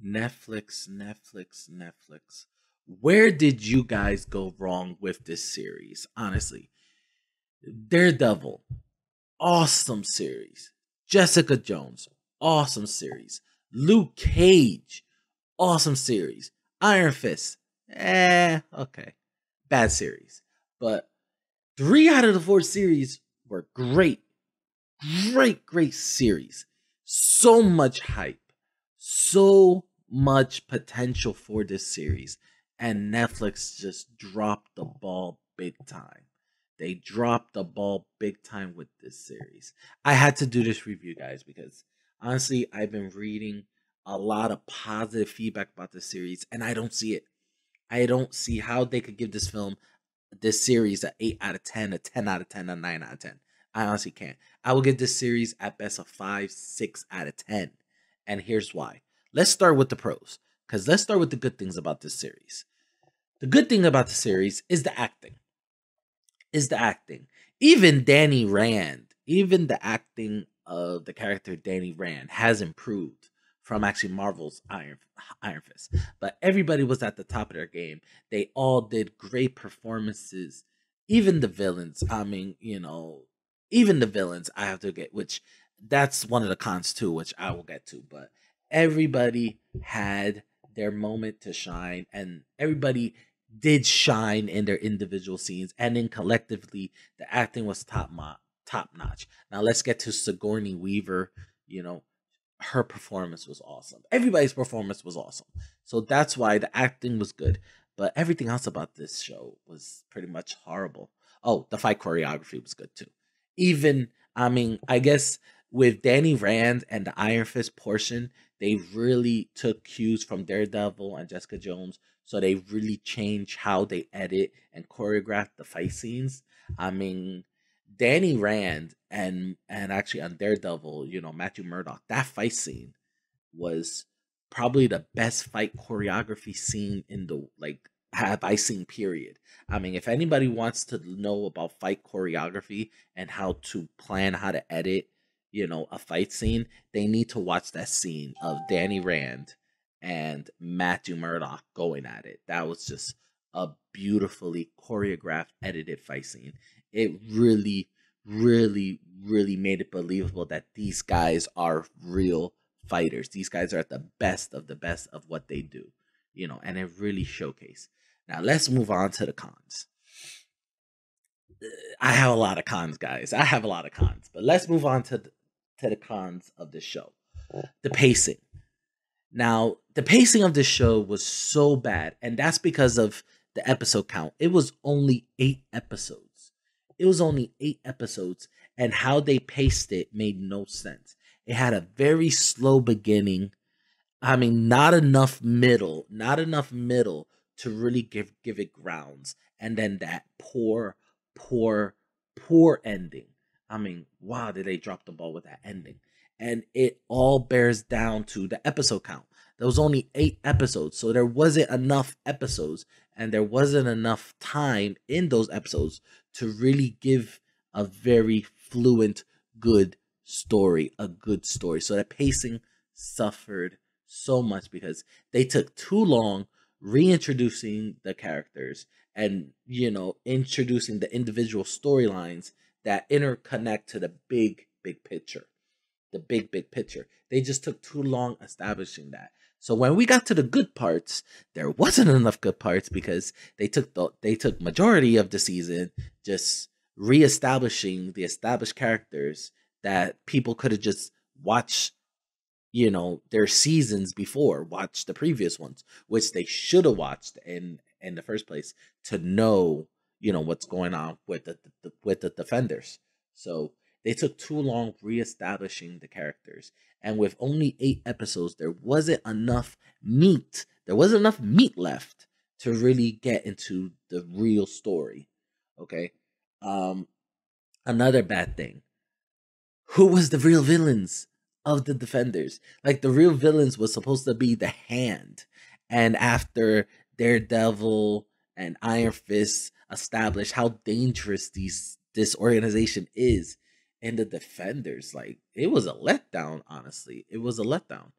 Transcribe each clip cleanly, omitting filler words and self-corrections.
Netflix. Where did you guys go wrong with this series? Honestly, Daredevil, awesome series. Jessica Jones, awesome series. Luke Cage, awesome series. Iron Fist, okay, bad series. But three out of the four series were great, great series. So much hype, so much potential for this series, and Netflix just dropped the ball big time. They dropped the ball big time with this series. I had to do this review, guys, because honestly, I've been reading a lot of positive feedback about this series, and I don't see it. I don't see how they could give this series, a 8 out of 10, a 10 out of 10, a 9 out of 10. I honestly can't. I will give this series at best a 5, 6 out of 10. And here's why. Let's start with the pros, because let's start with the good things about this series. The good thing about the series is the acting. Even Danny Rand, even the acting of the character Danny Rand has improved from actually Marvel's Iron Fist. But everybody was at the top of their game. They all did great performances. Even the villains. I mean, even the villains I have to get, which that's one of the cons too, which I will get to. But everybody had their moment to shine, and everybody did shine in their individual scenes, and then collectively the acting was top notch. Now let's get to Sigourney Weaver. Her performance was awesome. Everybody's performance was awesome. So that's why the acting was good. But everything else about this show was pretty much horrible. Oh, the fight choreography was good too. Even, I mean, I guess with Danny Rand and the Iron Fist portion, they really took cues from Daredevil and Jessica Jones. So they really changed how they edit and choreograph the fight scenes. I mean, Danny Rand and actually on Daredevil, Matthew Murdock, that fight scene was probably the best fight choreography scene in the have I seen, period. I mean, if anybody wants to know about fight choreography and how to plan how to edit, a fight scene, they need to watch that scene of Danny Rand and Matthew Murdock going at it. That was just a beautifully choreographed, edited fight scene. It really, really made it believable that these guys are real fighters. These guys are at the best of what they do, and it really showcased. Now let's move on to the cons. I have a lot of cons, guys. I have a lot of cons, but let's move on to the cons of the show. The pacing. Now, the pacing of this show was so bad, and that's because of the episode count. It was only 8 episodes. And how they paced it made no sense. It had a very slow beginning. I mean, not enough middle to really give it grounds, and then that poor ending. I mean, wow, did they drop the ball with that ending? And it all bears down to the episode count. There was only 8 episodes, so there wasn't enough episodes, and there wasn't enough time in those episodes to really give a very fluent, good story. So the pacing suffered so much because they took too long reintroducing the characters and, introducing the individual storylines that interconnect to the big picture. The big picture. They just took too long establishing that. So when we got to the good parts, there wasn't enough good parts because they took majority of the season just reestablishing the established characters that people could have just watched, their seasons before, watch the previous ones, which they should have watched in the first place to know, what's going on with the Defenders. So they took too long reestablishing the characters. And with only 8 episodes, there wasn't enough meat. There wasn't enough meat left to really get into the real story. Okay. Another bad thing. Who was the real villains of the Defenders? Like, the real villains was supposed to be the Hand. And after Daredevil and Iron Fist established how dangerous this organization is, and the Defenders, like, it was a letdown, honestly. It was a letdown.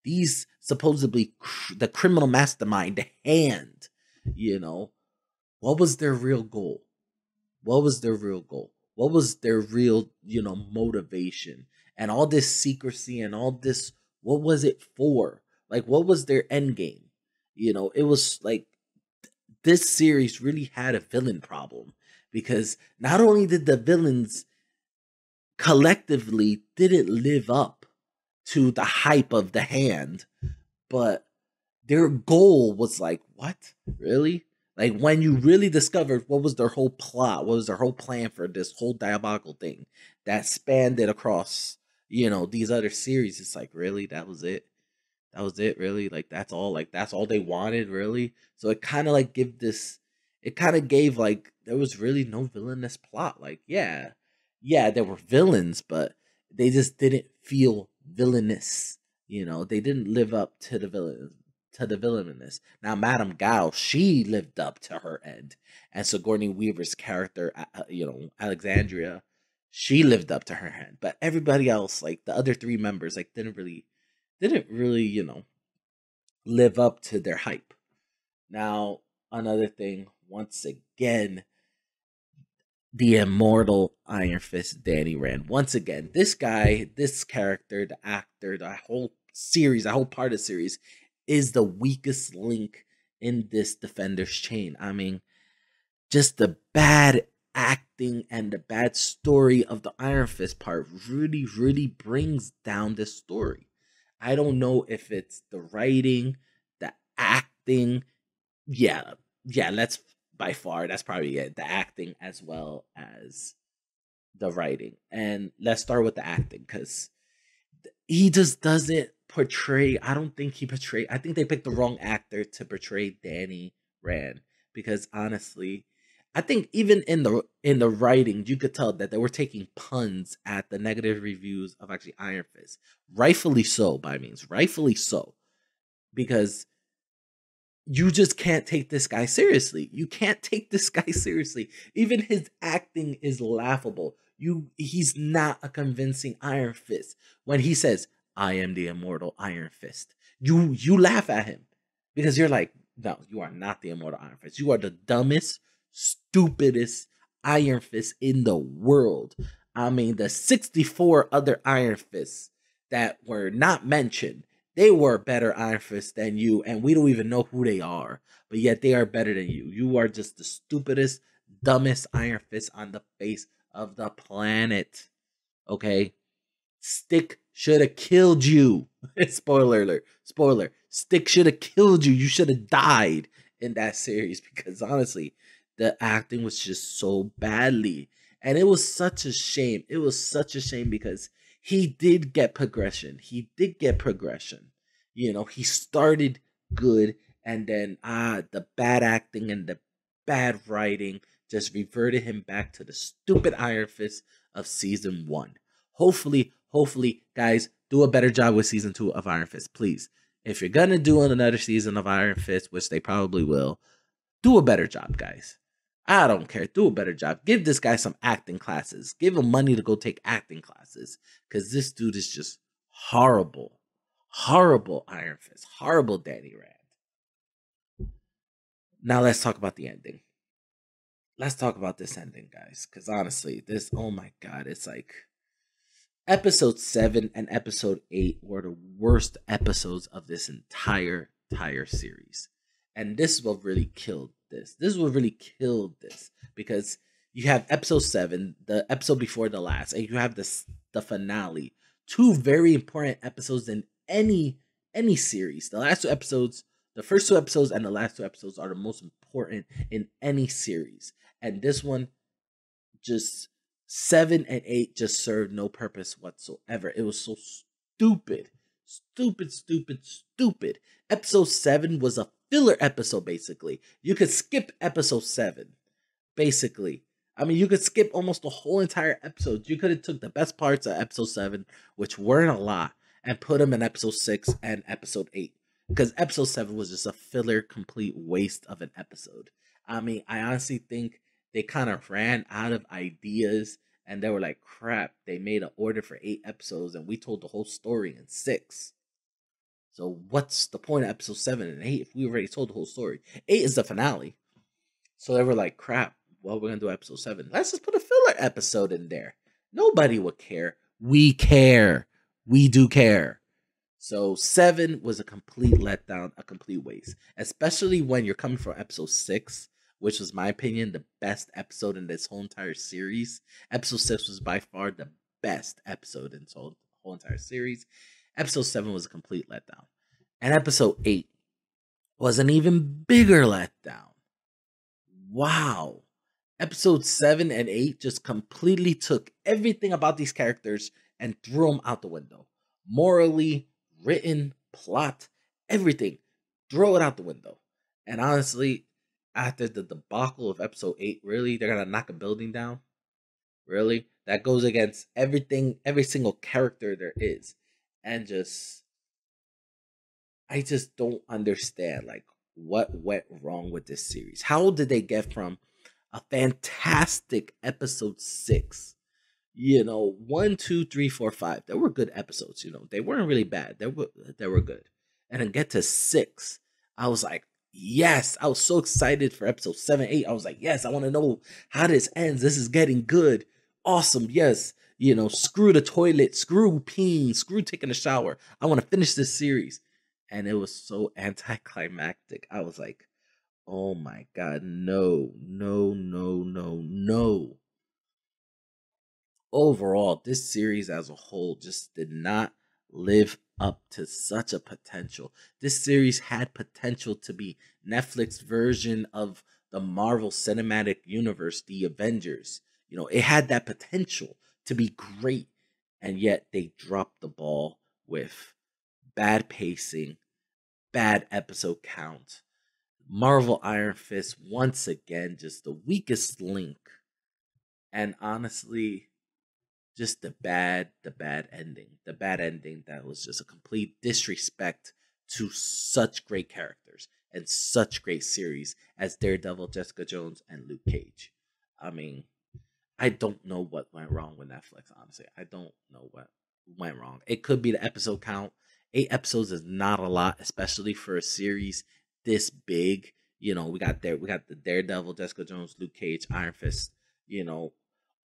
these supposedly the criminal mastermind, the Hand, you know, what was their real goal? What was their real goal? What was their real, motivation? And all this secrecy and all this, what was it for? Like, what was their end game? It was like this series really had a villain problem because not only did the villains collectively didn't live up to the hype of the Hand, but their goal was like, what? Really? Like when you really discovered what was their whole plot, what was their whole plan for this whole diabolical thing that spanned it across, these other series, it's like, really? That was it? That was it, really? Like that's all they wanted, really? So it kind of gave like there was really no villainous plot. Like, yeah, there were villains, but they just didn't feel villainous. They didn't live up to the villainous. Now, Madame Gao, she lived up to her end, and Sigourney Weaver's character, Alexandria, she lived up to her end. But everybody else, like the other three members, like didn't really, live up to their hype. Now, another thing, once again, the immortal Iron Fist Danny Rand. Once again, this guy, this character, the actor, the whole series, the whole part of the series is the weakest link in this Defenders chain. I mean, just the bad acting and the bad story of the Iron Fist part really, really brings down this story. I don't know if it's the writing, the acting. Yeah, yeah, that's probably it. The acting as well as the writing. And let's start with the acting because he just doesn't portray. I don't think he portrayed. I think they picked the wrong actor to portray Danny Rand because honestly, I think even in the writing, you could tell that they were taking puns at the negative reviews of actually Iron Fist. Rightfully so, by means, rightfully so, because you just can't take this guy seriously. You can't take this guy seriously. Even his acting is laughable. He's not a convincing Iron Fist. When he says, "I am the immortal Iron Fist," you laugh at him because you're like, "No, you are not the immortal Iron Fist. You are the dumbest, stupidest Iron Fist in the world." I mean, the 64 other Iron Fists that were not mentioned, they were better Iron Fists than you, and we don't even know who they are. But yet they are better than you. You are just the stupidest, dumbest Iron Fist on the face of the planet. Okay? Stick should have killed you. Spoiler alert. Spoiler. Stick should have killed you. You should have died in that series because honestly, the acting was just so badly. And it was such a shame. It was such a shame because he did get progression. He did get progression. He started good and then the bad acting and the bad writing just reverted him back to the stupid Iron Fist of season 1. Hopefully, guys, do a better job with season 2 of Iron Fist, please. If you're gonna do another season of Iron Fist, which they probably will, do a better job, guys. I don't care. Do a better job. Give this guy some acting classes. Give him money to go take acting classes. Because this dude is just horrible. Horrible Iron Fist. Horrible Danny Rand. Now let's talk about the ending. Let's talk about this ending, guys. Because honestly, oh my God, it's like episode 7 and episode 8 were the worst episodes of this entire series. And this is what really killed this. This is what really killed this. Because you have episode 7, the episode before the last, and you have the finale. Two very important episodes in any series. The last two episodes, the first two episodes and the last two episodes are the most important in any series. And this one just 7 and 8 just served no purpose whatsoever. It was so stupid. Stupid. Episode 7 was a filler episode, basically. You could skip episode 7, basically. I mean, you could skip almost the whole entire episode. You could have took the best parts of episode 7, which weren't a lot, and put them in episode 6 and episode 8. Because episode 7 was just a filler, complete waste of an episode. I mean, I honestly think they kind of ran out of ideas and they were like, crap, they made an order for 8 episodes and we told the whole story in 6. So what's the point of episode 7 and 8 if we already told the whole story? 8 is the finale. So they were like, crap, well, we're going to do episode 7. Let's just put a filler episode in there. Nobody would care. We care. We do care. So 7 was a complete letdown, a complete waste. Especially when you're coming from episode 6, which was, my opinion, the best episode in this whole entire series. Episode 6 was by far the best episode in this whole entire series. Episode 7 was a complete letdown. And episode 8 was an even bigger letdown. Wow. Episode 7 and 8 just completely took everything about these characters and threw them out the window. Morally, written, plot, everything. Throw it out the window. And honestly, after the debacle of episode 8, really? They're going to knock a building down? Really? That goes against everything, every single character there is. And I just don't understand, like, what went wrong with this series. How did they get from a fantastic episode 6, 1, 2, 3, 4, 5? They were good episodes, they weren't really bad. They were good. And then get to 6, I was like, yes, I was so excited for episode 7, 8. I was like, yes, I want to know how this ends. This is getting good. Awesome. Yes. Screw the toilet, screw peeing, screw taking a shower. I want to finish this series. And it was so anticlimactic. I was like, oh my God, no, no, no, no, no. Overall, this series as a whole just did not live up to such a potential. This series had potential to be Netflix version of the Marvel Cinematic Universe, the Avengers. It had that potential to be great, and yet they dropped the ball with bad pacing, bad episode count. Marvel Iron Fist, once again, just the weakest link. And honestly, just the bad ending. The bad ending that was just a complete disrespect to such great characters and such great series as Daredevil, Jessica Jones, and Luke Cage. I mean, I don't know what went wrong with Netflix, honestly. I don't know what went wrong. It could be the episode count. 8 episodes is not a lot, especially for a series this big. We got the Daredevil, Jessica Jones, Luke Cage, Iron Fist,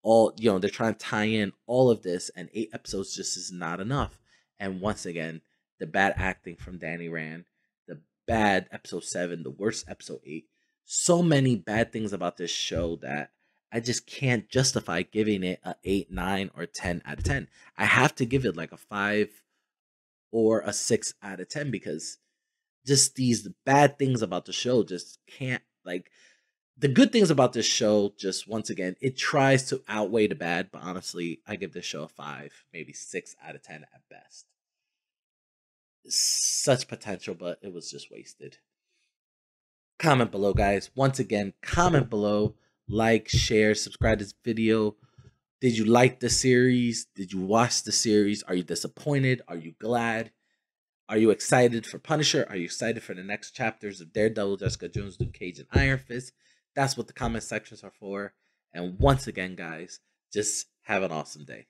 all they're trying to tie in all of this, and 8 episodes just is not enough. And once again, the bad acting from Danny Rand, the bad episode 7, the worst episode 8. So many bad things about this show that I just can't justify giving it a 8, 9, or 10 out of 10. I have to give it like a 5 or a 6 out of 10 because just these bad things about the show just can't, like, the good things about this show, just once again, it tries to outweigh the bad, but honestly, I give this show a 5, maybe 6 out of 10 at best. Such potential, but it was just wasted. Comment below, guys. Once again, comment below, like, share, subscribe to this video. Did you like the series? Did you watch the series? Are you disappointed? Are you glad? Are you excited for Punisher? Are you excited for the next chapters of Daredevil, Jessica Jones, Luke Cage, and Iron Fist? That's what the comment sections are for. And once again, guys, just have an awesome day.